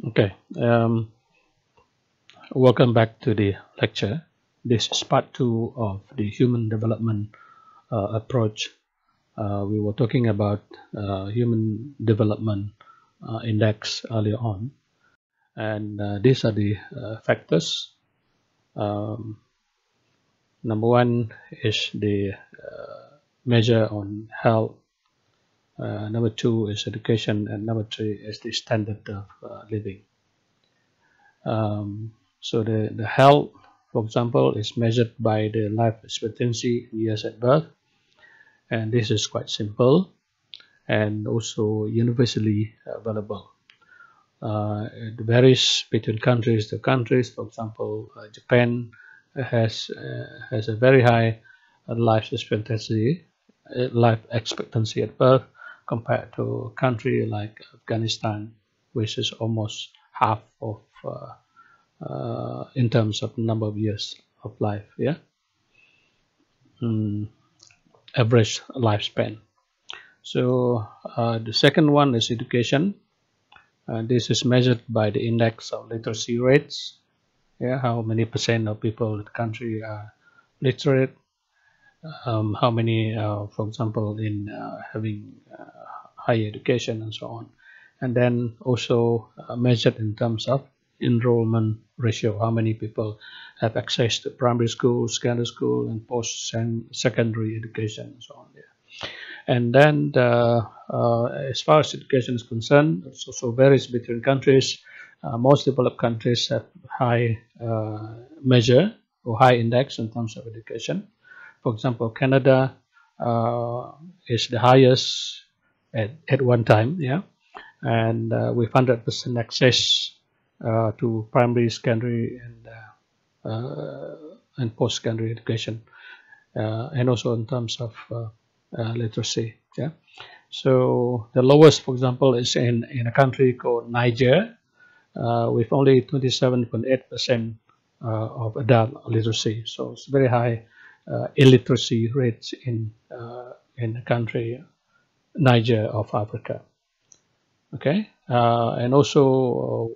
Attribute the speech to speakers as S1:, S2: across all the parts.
S1: Okay, welcome back to the lecture. This is part 2 of the human development approach. We were talking about human development index earlier on, and these are the factors. Um, Number one is the measure on health. Number two is education, and number three is the standard of living. So the health, for example, is measured by the life expectancy in years at birth, and this is quite simple and also universally available. It varies between countries to countries. For example, Japan has a very high life expectancy at birth compared to a country like Afghanistan, which is almost half of in terms of number of years of life. Yeah, average lifespan. So the second one is education. This is measured by the index of literacy rates. Yeah, how many percent of people in the country are literate? How many, for example, in having higher education and so on. And then also measured in terms of enrollment ratio, how many people have access to primary school, secondary school, and post-secondary education and so on. Yeah. And then as far as education is concerned, it also varies between countries. Most developed countries have high measure or high index in terms of education. For example, Canada is the highest at one time, yeah, and with 100% access to primary, secondary, and post-secondary education, and also in terms of literacy. Yeah. So the lowest, for example, is in a country called Niger, with only 27.8% of adult literacy. So it's very high illiteracy rates in the country Niger of Africa. Okay, and also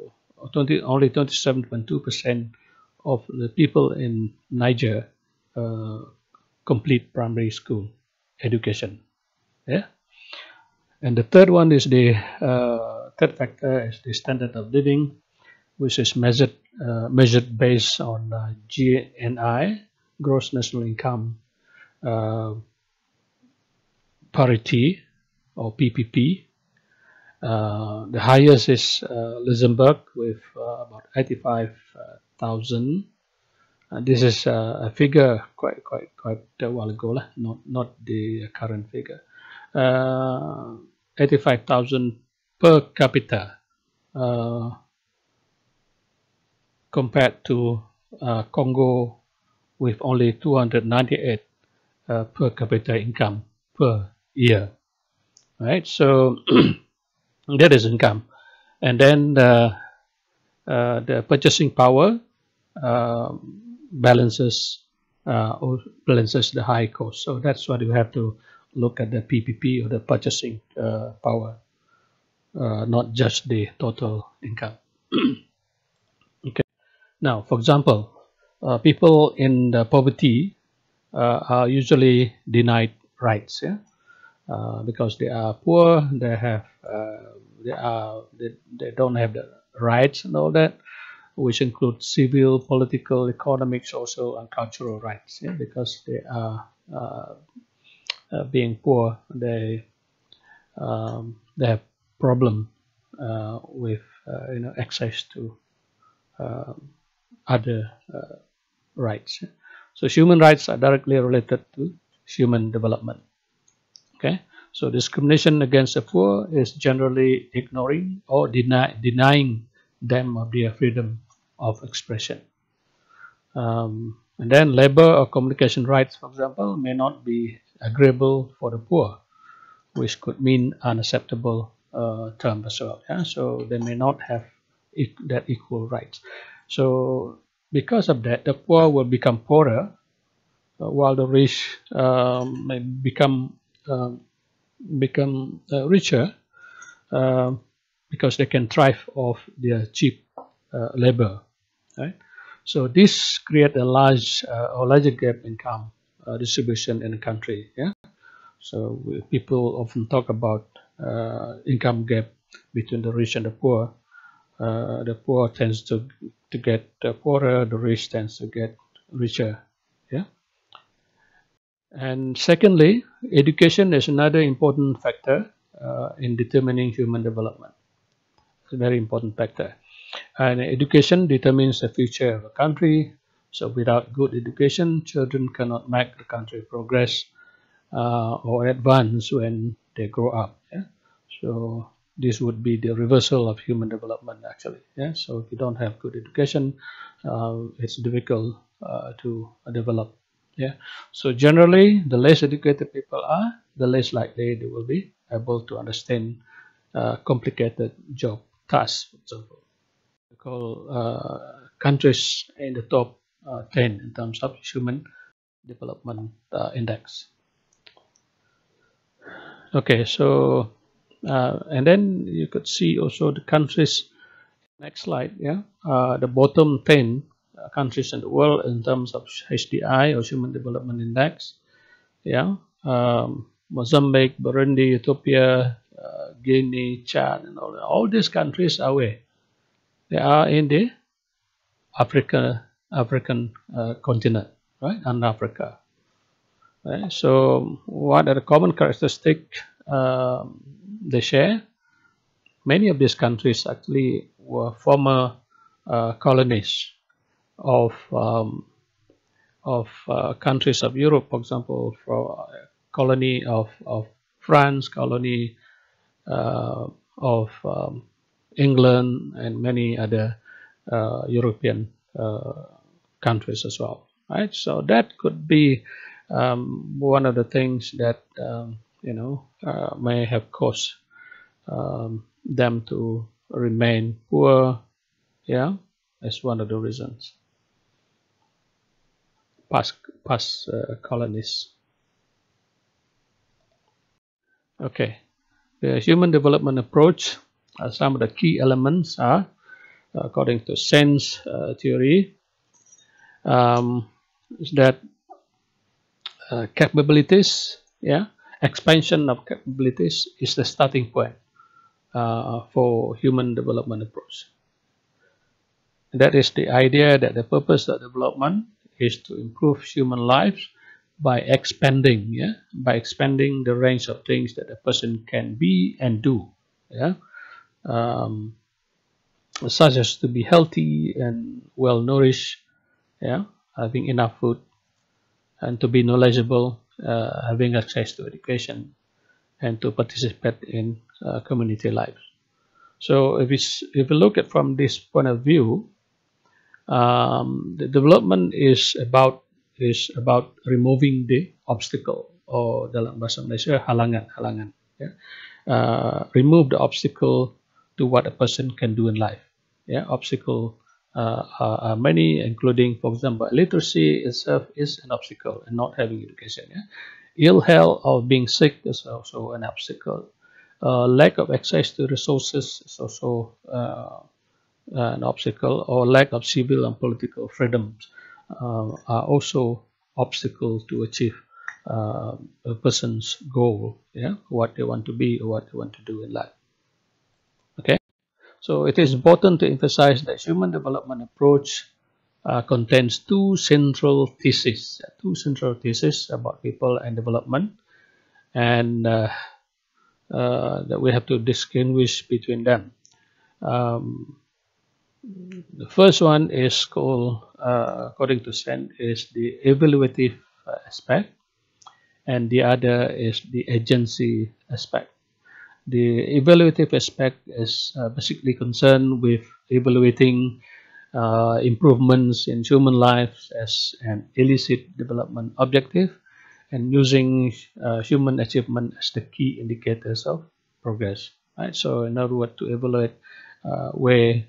S1: only 27.2% of the people in Niger complete primary school education. Yeah, and the third one is the third factor is the standard of living, which is measured based on GNI, gross national income parity, or PPP. The highest is Luxembourg with about 85,000. This is a figure quite a while ago, not the current figure. 85,000 per capita, compared to Congo with only 298 per capita income per year. Right, so that is income, and then the purchasing power balances the high cost. So that's what you have to look at, the PPP, or the purchasing power, not just the total income. Okay. Now, for example, people in the poverty are usually denied rights. Yeah. Because they are poor, they don't have the rights and all that, which include civil, political, economic, social, and cultural rights. Yeah, because they are being poor, they have problem with access to other rights. So human rights are directly related to human development. Okay, so discrimination against the poor is generally ignoring or denying them of their freedom of expression. And then labor or communication rights, for example, may not be agreeable for the poor, which could mean unacceptable term as well. Yeah? So they may not have that equal rights. So because of that, the poor will become poorer, while the rich may become richer, because they can thrive off their cheap labor, right? So this create a larger gap income distribution in the country. Yeah. So people often talk about income gap between the rich and the poor. The poor tends to get poorer, the rich tends to get richer. Yeah. And secondly, education is another important factor in determining human development. It's a very important factor. And education determines the future of a country. So without good education, children cannot make the country progress or advance when they grow up. Yeah? So this would be the reversal of human development, actually. Yeah. So if you don't have good education, it's difficult to develop. Yeah. So generally, the less educated people are, the less likely they will be able to understand complicated job tasks, for example. We call countries in the top 10 in terms of human development index. Okay, so and then you could see also the countries. Next slide, yeah. The bottom 10 countries in the world in terms of HDI or Human Development Index, yeah. Mozambique, Burundi, Ethiopia, Guinea, Chad, and all these countries are where? They are in the African continent, right? And Africa. Right? So what are the common characteristics they share? Many of these countries actually were former colonies of countries of Europe, for example, for colony of France, colony of England, and many other European countries as well. Right, so that could be one of the things that may have caused them to remain poor. Yeah, as one of the reasons. Past colonies. Okay, the human development approach. Some of the key elements are, according to sense theory, is that capabilities, yeah, expansion of capabilities is the starting point for human development approach. And that is the idea that the purpose of development is to improve human lives by expanding, yeah, by expanding the range of things that a person can be and do, yeah, such as to be healthy and well nourished, yeah, having enough food, and to be knowledgeable, having access to education, and to participate in community life. So if we look at from this point of view, the development is about removing the obstacle, or dalam bahasa Malaysia halangan. Yeah? Remove the obstacle to what a person can do in life. Yeah, obstacle are many, including, for example, literacy itself is an obstacle, and not having education. Yeah? Ill health or being sick is also an obstacle. Lack of access to resources is also an obstacle, or lack of civil and political freedoms are also obstacles to achieve a person's goal, yeah, what they want to be or what they want to do in life. Okay, so it is important to emphasize that human development approach contains two central theses about people and development, and that we have to distinguish between them. The first one is called, according to Sen, is the evaluative aspect, and the other is the agency aspect. The evaluative aspect is basically concerned with evaluating improvements in human lives as an illicit development objective, and using human achievement as the key indicators of progress. Right. So, in other words, to evaluate where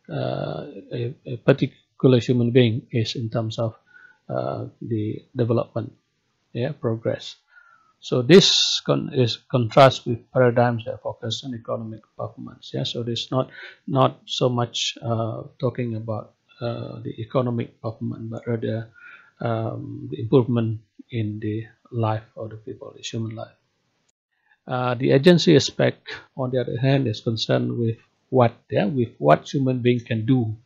S1: a particular human being is in terms of the development, yeah, progress. So this is contrast with paradigms that focus on economic performance. Yeah, so this not so much talking about the economic performance, but rather the improvement in the life of the people, the human life. The agency aspect, on the other hand, is concerned with what human being can do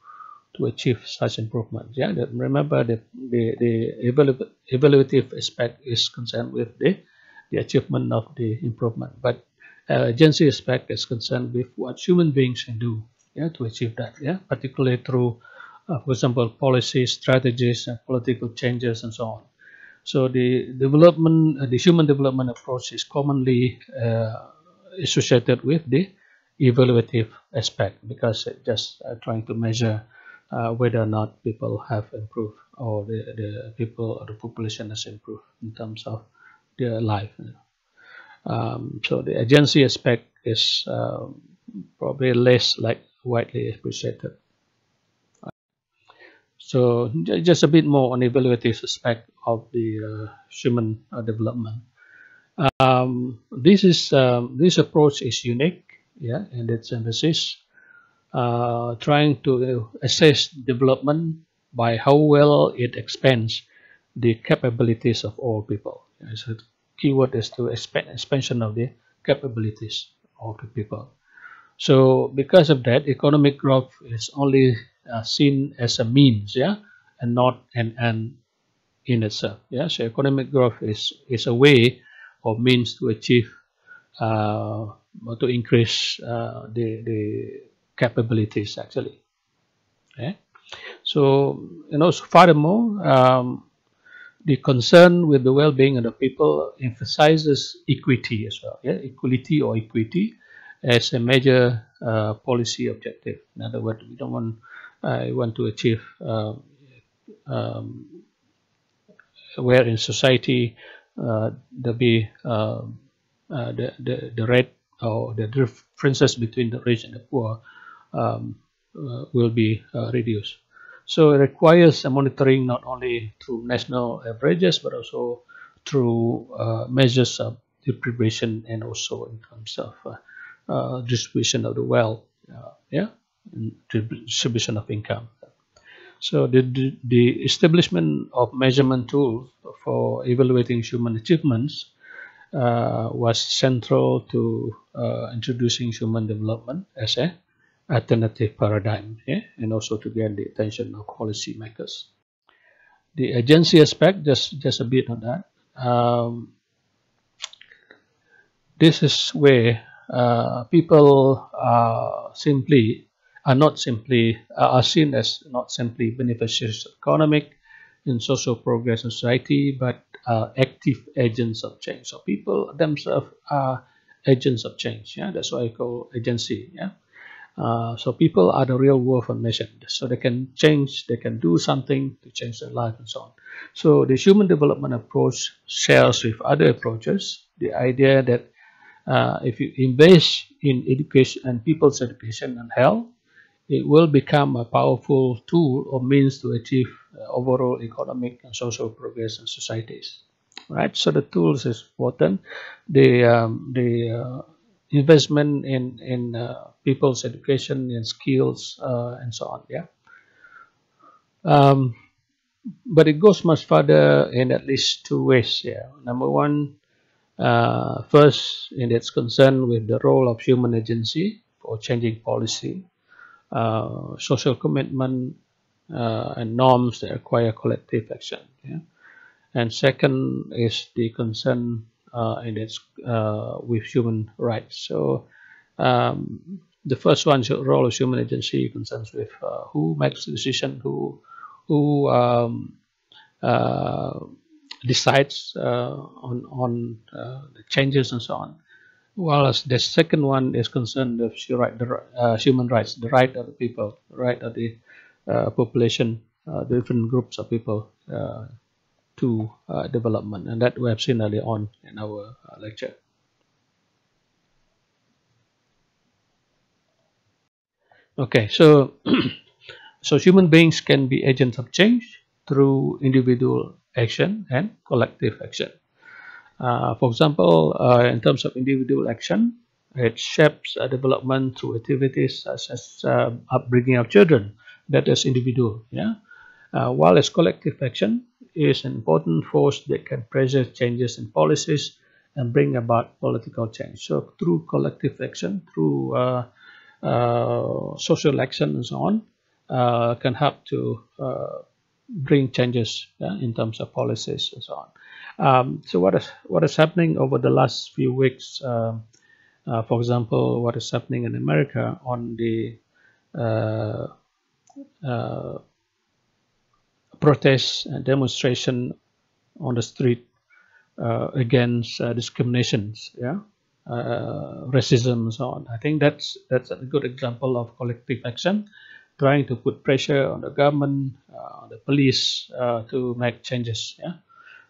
S1: to achieve such improvement. Yeah, remember the evaluative aspect is concerned with the achievement of the improvement, but agency aspect is concerned with what human beings can do, yeah, to achieve that. Yeah, particularly through, for example, policies, strategies, and political changes, and so on. So the human development approach is commonly associated with the evaluative aspect, because it's just trying to measure whether or not people have improved, or the people or the population has improved in terms of their life. So the agency aspect is probably less widely appreciated. So just a bit more on evaluative aspect of the human development. This approach is unique, yeah, and its emphasis trying to assess development by how well it expands the capabilities of all people. So the keyword is to expansion of the capabilities of the people. So because of that, economic growth is only seen as a means, yeah, and not an end in itself. Yeah, so economic growth is a way or means to achieve to increase the capabilities actually. Yeah. So furthermore, the concern with the well-being of the people emphasizes equity as well. Yeah, equality or equity as a major policy objective. In other words, we don't want to achieve where in society there be the rate or the differences between the rich and the poor will be reduced. So it requires a monitoring not only through national averages, but also through measures of distribution, and also in terms of distribution of the wealth, yeah, and distribution of income. So the establishment of measurement tools for evaluating human achievements was central to introducing human development as a alternative paradigm, yeah, and also to get the attention of policymakers. The agency aspect, just a bit on that. This is where people are seen as not simply beneficiaries of economic and social progress in society, but active agents of change. So people themselves are agents of change. Yeah, that's why I call agency. Yeah. So people are the real world foundation. So they can change, they can do something to change their life and so on. So the human development approach shares with other approaches the idea that if you invest in education and people's education and health, it will become a powerful tool or means to achieve overall economic and social progress in societies. Right. So the tools is important. The investment in people's education and skills and so on. Yeah. But it goes much further in at least two ways. Yeah. Number one, first, in its concern with the role of human agency for changing policy, social commitment, and norms that require collective action. Yeah? And second is the concern in its with human rights. So the first one, role of human agency, concerns with who makes the decision, who decides on the changes and so on. While the second one is concerned with human rights, the right of the people, the right of the population, the different groups of people to development, and that we have seen earlier on in our lecture. Okay, so so human beings can be agents of change through individual action and collective action. For example, in terms of individual action, it shapes development through activities such as upbringing of children. That is individual. Yeah. While as collective action is an important force that can pressure changes in policies and bring about political change. So through collective action, through social action and so on, can help to bring changes in terms of policies and so on. So what is happening over the last few weeks? For example, what is happening in America on the uh, uh, protests and demonstration on the street against discriminations, yeah, racism and so on. I think that's a good example of collective action, trying to put pressure on the government, on the police to make changes, yeah,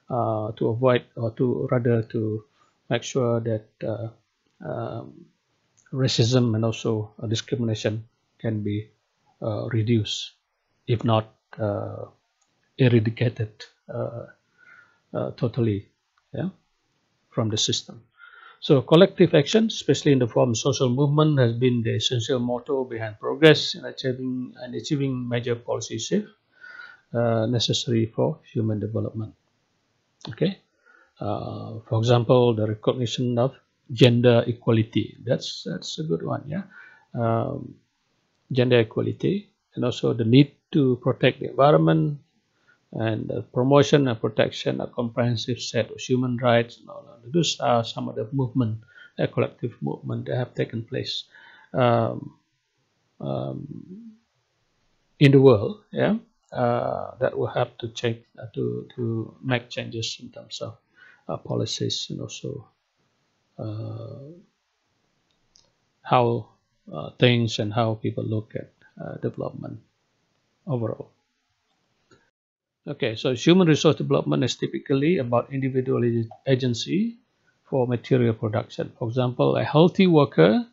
S1: to avoid or to rather to make sure that racism and also discrimination can be reduced, if not eradicated totally, yeah, from the system. So collective action, especially in the form of social movement, has been the essential motto behind progress in achieving major policy shifts necessary for human development. Okay, for example, the recognition of gender equality. That's a good one. Yeah, gender equality, and also the need to protect the environment, and the promotion and protection of comprehensive set of human rights. And all that. Those are some of the movement, collective movement that have taken place um, um, in the world. Yeah, that will have to change to make changes in terms of policies and also how things and how people look at development overall. Okay, so human resource development is typically about individual agency for material production. For example, a healthy worker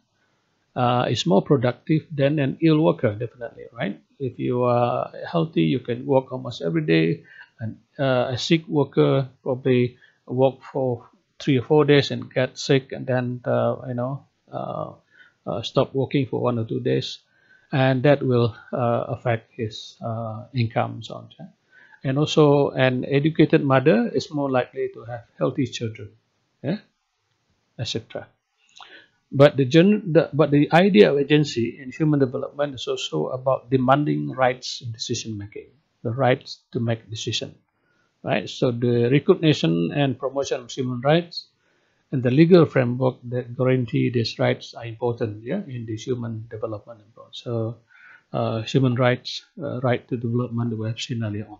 S1: is more productive than an ill worker, definitely, right? If you are healthy, you can work almost every day, and a sick worker probably work for 3 or 4 days and get sick, and then stop working for 1 or 2 days, and that will affect his income and so on. And also, an educated mother is more likely to have healthy children, yeah, etc. But the idea of agency in human development is also about demanding rights in decision making, the rights to make decision, right? So the recognition and promotion of human rights and the legal framework that guarantee these rights are important, yeah, in the human development approach. So human rights, right to development, we have seen earlier on.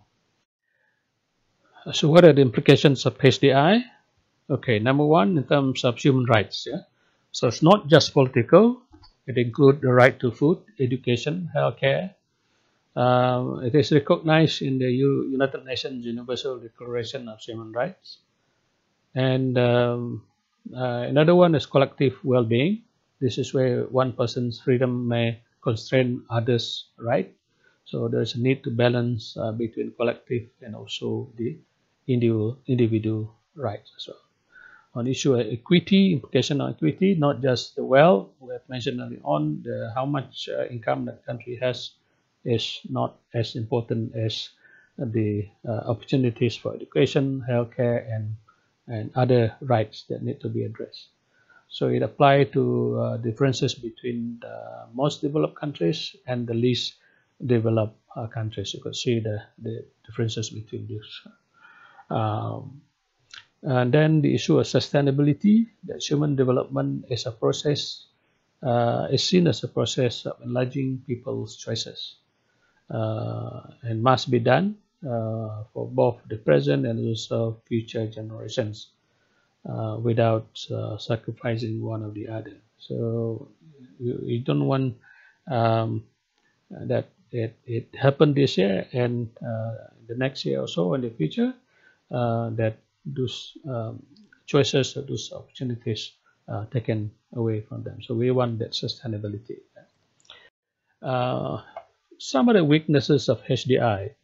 S1: So what are the implications of HDI? Okay, number one, in terms of human rights, yeah. So it's not just political. It includes the right to food, education, healthcare. It is recognized in the United Nations Universal Declaration of Human Rights. And another one is collective well-being. This is where one person's freedom may constrain others' right. So there's a need to balance between collective and also the individual rights as well. On the issue of equity, implication on equity, not just the wealth, we have mentioned earlier on, how much income that country has is not as important as the opportunities for education, healthcare, and other rights that need to be addressed. So it applies to differences between the most developed countries and the least developed countries. You could see the differences between these. And then the issue of sustainability, that human development is a process, is seen as a process of enlarging people's choices, and must be done for both the present and also future generations without sacrificing one or the other. So you don't want that it happened this year and the next year or so in the future that those choices or those opportunities taken away from them. So we want that sustainability. Some of the weaknesses of HDI.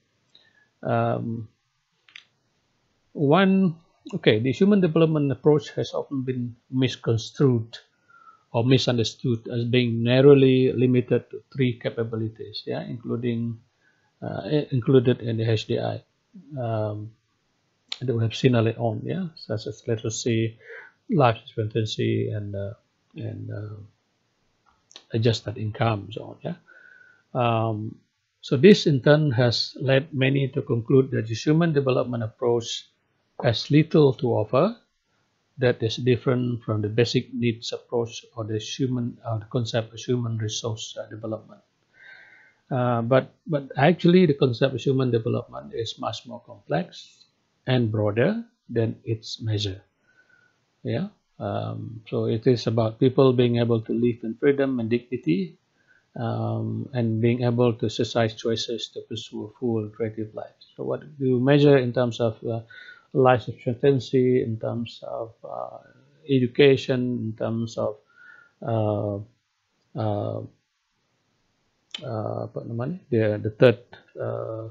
S1: One Okay, the human development approach has often been misconstrued or misunderstood as being narrowly limited to three capabilities, yeah, included in the HDI um, that we have seen earlier on, yeah, such as literacy, life expectancy, and adjusted income, so on, yeah. So this in turn has led many to conclude that the human development approach has little to offer that is different from the basic needs approach or the concept of human resource development. But actually, the concept of human development is much more complex and broader than its measure. Yeah. So it is about people being able to live in freedom and dignity, and being able to exercise choices to pursue a full creative life. So what do you measure in terms of life expectancy, in terms of education, in terms of uh, uh, the third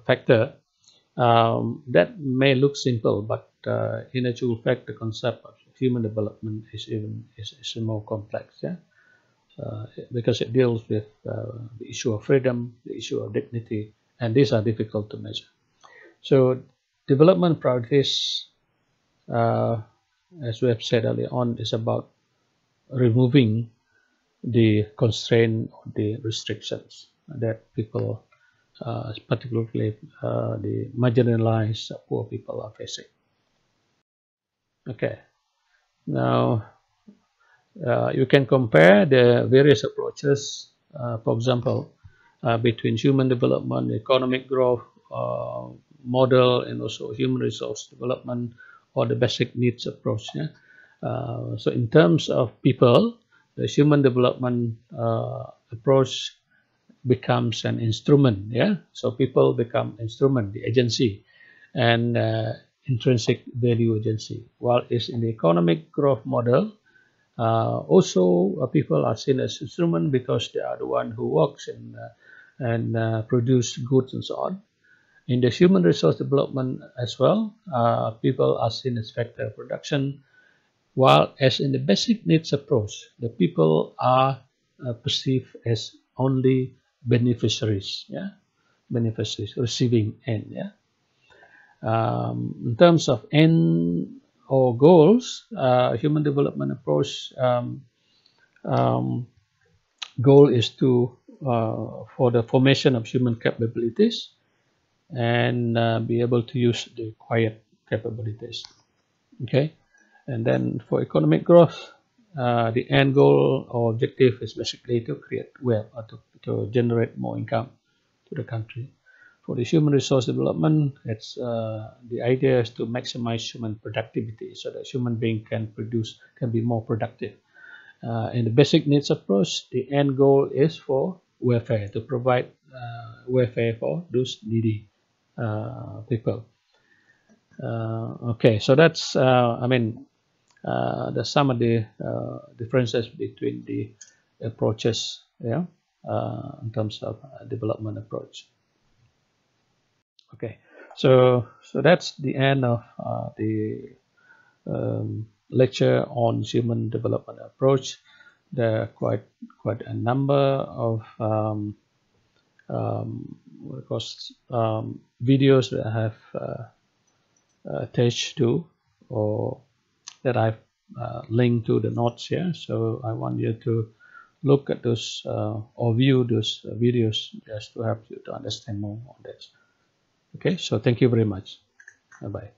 S1: factor, that may look simple, but in actual fact, the concept of human development is more complex. Yeah. Because it deals with the issue of freedom, the issue of dignity, and these are difficult to measure. So, development priorities, uh, as we have said earlier on, is about removing the constraint or the restrictions that people, particularly the marginalized poor people, are facing. Okay, now you can compare the various approaches, for example, between human development, economic growth model, and also human resource development or the basic needs approach. Yeah? So in terms of people, the human development approach becomes an instrument. Yeah, so people become instrument, the agency, and intrinsic value agency. While it's in the economic growth model, also, people are seen as instrument because they are the one who works and produce goods and so on. In the human resource development as well, people are seen as factor of production, while as in the basic needs approach, the people are perceived as only beneficiaries, yeah, beneficiaries receiving end, yeah. In terms of end or goals, human development approach goal is to for the formation of human capabilities and be able to use the acquired capabilities. Okay, and then for economic growth, the end goal or objective is basically to create wealth or to generate more income to the country. For the human resource development, it's the idea is to maximize human productivity so that human being can be more productive. In the basic needs approach, the end goal is for welfare, to provide welfare for those needy people. Okay, so that's the some of the differences between the approaches, yeah, in terms of development approach. Okay, so that's the end of the lecture on human development approach. There are quite a number of videos that I have attached to, or that I've linked to the notes here. So I want you to look at those or view those videos just to help you to understand more on this. Okay, so thank you very much. Bye bye.